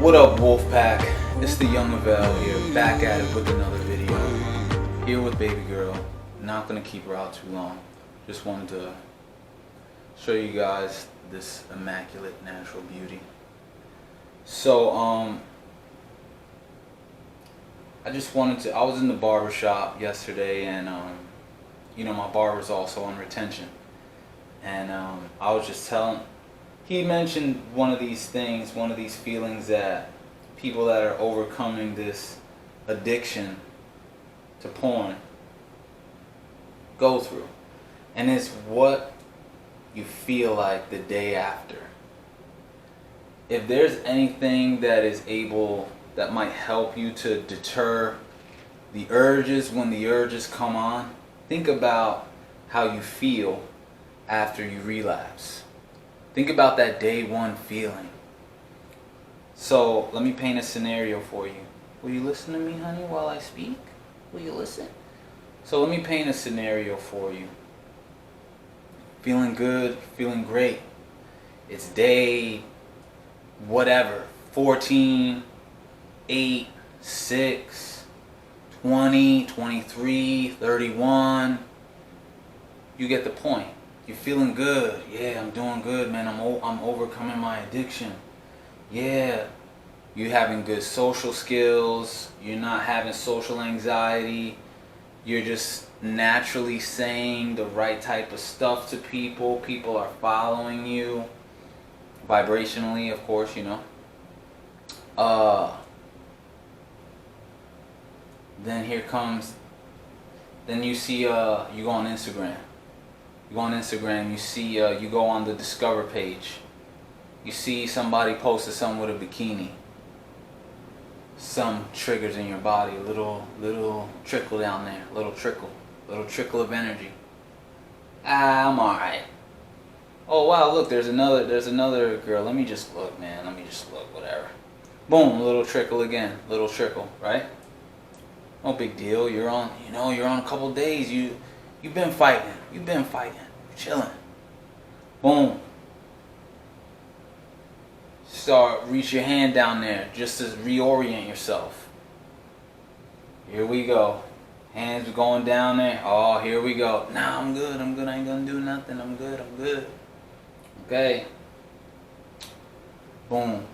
What up, Wolfpack? It's the Yungavelle here, back at it with another video. Here with baby girl. Not gonna keep her out too long. Just wanted to show you guys this immaculate natural beauty. So, I just wanted to. I was in the barber shop yesterday, and you know, my barber's also on retention, and I was just telling. He mentioned one of these things, one of these feelings that people that are overcoming this addiction to porn go through. And it's what you feel like the day after. If there's anything that might help you to deter the urges when the urges come on, think about how you feel after you relapse. Think about that day one feeling. So let me paint a scenario for you. Will you listen to me, honey, while I speak? Will you listen? So let me paint a scenario for you. Feeling good, feeling great. It's day whatever, 14, 8, 6, 20, 23, 31. You get the point. You're feeling good. Yeah, I'm doing good, man. I'm overcoming my addiction. Yeah, you're having good social skills. You're not having social anxiety. You're just naturally saying the right type of stuff to people. People are following you. Vibrationally, of course, you know. Then you see, you go on Instagram. You go on Instagram, you see, you go on the Discover page. You see somebody posted something with a bikini. Some triggers in your body, a little trickle down there, little trickle of energy. I'm alright. Oh wow, look, there's another girl. Let me just look, man. Let me just look, whatever. Boom, little trickle again, little trickle, right? No big deal. You're on a couple days. You've been fighting. You're chilling. Boom. Reach your hand down there just to reorient yourself. Here we go. Hands going down there. Oh, here we go. Nah, I'm good. I ain't gonna do nothing. I'm good. Okay. Boom.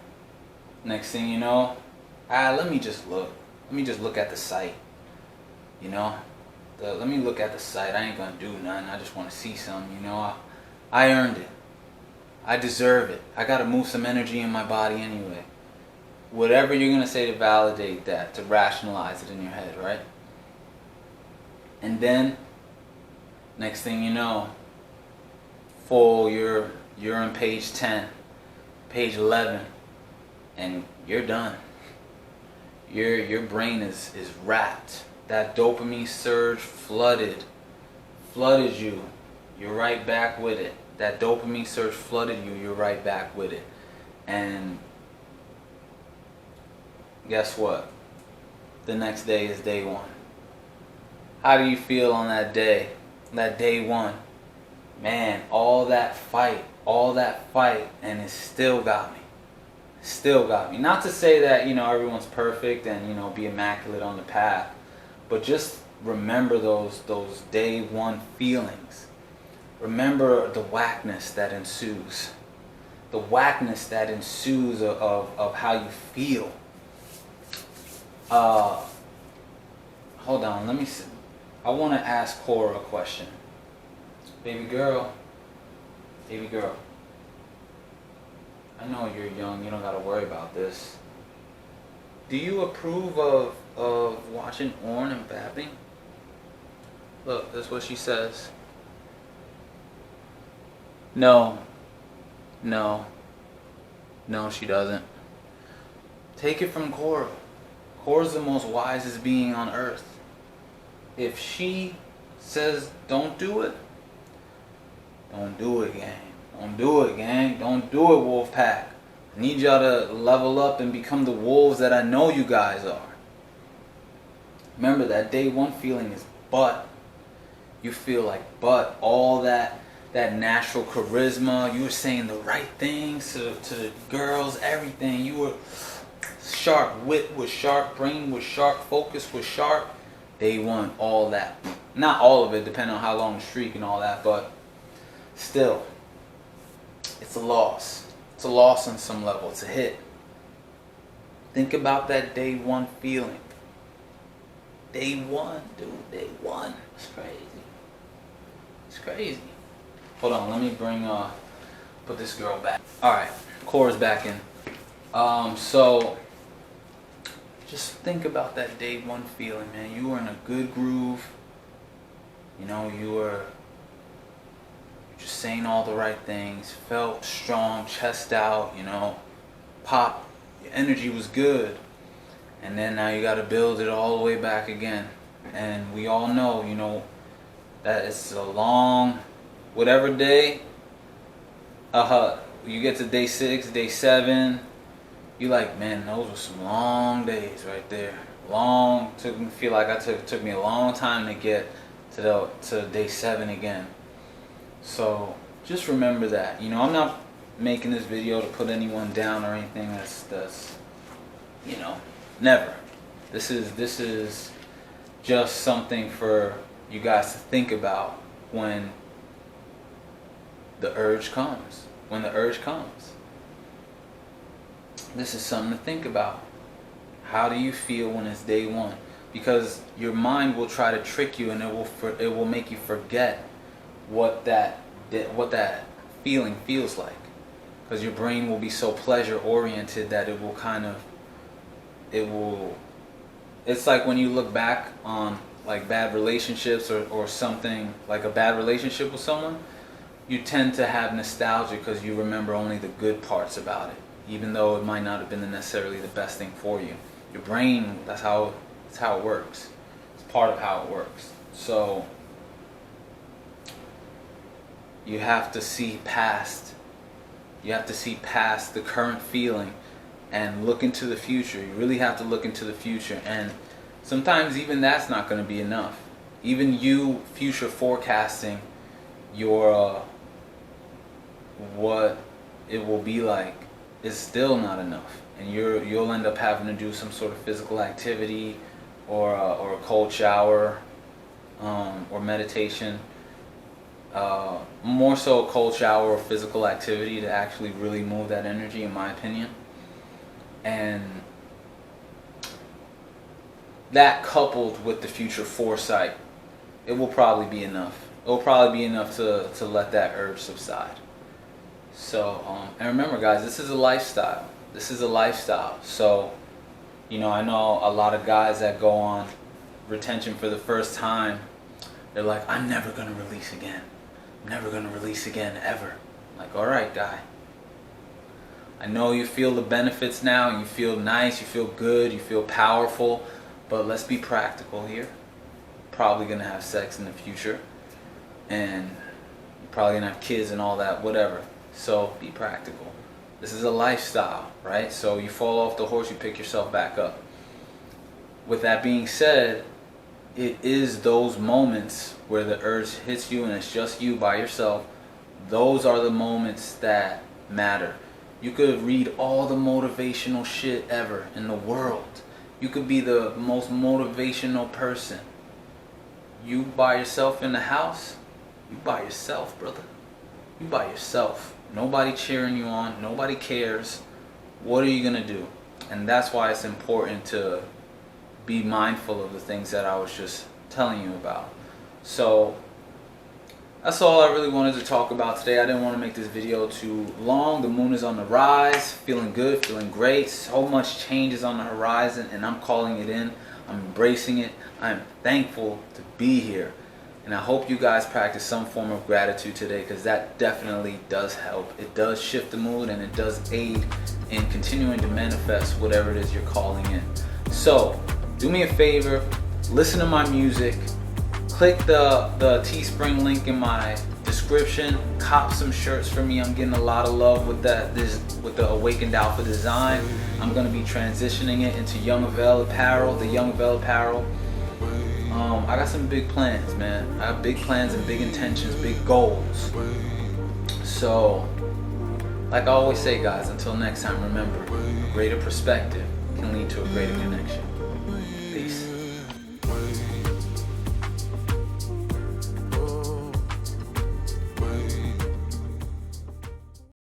Next thing you know, let me just look. Let me just look at the site. You know? Let me look at the site. I ain't gonna do nothing. I just want to see something, you know. I earned it. I deserve it. I gotta move some energy in my body anyway. Whatever you're gonna say to validate that, to rationalize it in your head, right? And then, next thing you know, you're on page 10, page 11, and you're done. Your brain is wrapped. That dopamine surge flooded you. You're right back with it. That dopamine surge flooded you. You're right back with it. And guess what? The next day is day one. How do you feel on that day? That day one? Man, all that fight, and it still got me. Not to say that, you know, everyone's perfect and, you know, be immaculate on the path. But just remember those day one feelings. Remember the whackness that ensues. The whackness that ensues of how you feel. Hold on, let me see. I want to ask Korra a question. Baby girl. I know you're young, you don't got to worry about this. Do you approve of watching porn and fapping? Look, that's what she says. No, she doesn't. Take it from Korra. Korra's the most wisest being on earth. If she says don't do it, don't do it, gang. Don't do it, gang. Don't do it, Wolfpack. I need y'all to level up and become the wolves that I know you guys are. Remember, that day one feeling is butt. You feel like butt. All that natural charisma. You were saying the right things to girls, everything. You were sharp, wit was sharp, brain was sharp, focus was sharp. Day one, all that. Not all of it, depending on how long the streak and all that, but still, it's a loss. It's a loss on some level. It's a hit. Think about that day one feeling. Day one, dude. Day one. It's crazy. It's crazy. Hold on. Let me put this girl back. All right. Korra's back in. So just think about that day one feeling, man. You were in a good groove. You know, you were just saying all the right things. Felt strong, chest out, you know, pop. Your energy was good. And then now you got to build it all the way back again. And we all know, you know, that it's a long, whatever day, you get to day 6, day 7, you like, man, those were some long days right there. Long, took me a long time to get to day 7 again. So just remember that. You know, I'm not making this video to put anyone down or anything. That's you know, never. This is just something for you guys to think about when the urge comes. When the urge comes. This is something to think about. How do you feel when it's day one? Because your mind will try to trick you, and it will make you forget what that feeling feels like. Because your brain will be so pleasure oriented that it's like when you look back on like bad relationships or something, like a bad relationship with someone, you tend to have nostalgia because you remember only the good parts about it, even though it might not have been necessarily the best thing for you. Your brain, that's how it works. It's part of how it works. So you have to see past. You have to see past the current feeling and look into the future. You really have to look into the future, and sometimes even that's not going to be enough. Even you future forecasting your what it will be like is still not enough, and you'll end up having to do some sort of physical activity or a cold shower or meditation. More so a cold shower or physical activity to actually really move that energy, in my opinion. And that coupled with the future foresight, it will probably be enough. It will probably be enough to let that urge subside. So, and remember guys, this is a lifestyle. This is a lifestyle. So, you know, I know a lot of guys that go on retention for the first time, they're like, I'm never going to release again. I'm never going to release again, ever. I'm like, alright guy. I know you feel the benefits now, and you feel nice, you feel good, you feel powerful, but let's be practical here. Probably going to have sex in the future, and you're probably going to have kids and all that, whatever. So be practical. This is a lifestyle, right? So you fall off the horse, you pick yourself back up. With that being said, it is those moments where the urge hits you and it's just you by yourself. Those are the moments that matter. You could read all the motivational shit ever in the world. You could be the most motivational person. You by yourself in the house, you by yourself, brother. You by yourself. Nobody cheering you on. Nobody cares. What are you going to do? And that's why it's important to be mindful of the things that I was just telling you about. So that's all I really wanted to talk about today. I didn't want to make this video too long. The moon is on the rise. Feeling good, feeling great. So much change is on the horizon, and I'm calling it in. I'm embracing it. I'm thankful to be here. And I hope you guys practice some form of gratitude today, because that definitely does help. It does shift the mood, and it does aid in continuing to manifest whatever it is you're calling in. So do me a favor, listen to my music, click the Teespring link in my description, cop some shirts for me. I'm getting a lot of love with with the Awakened Alpha design. I'm going to be transitioning it into Yungavelle apparel, the Yungavelle apparel. I got some big plans, man. I have big plans and big intentions, big goals. So, like I always say, guys, until next time, remember, a greater perspective can lead to a greater connection.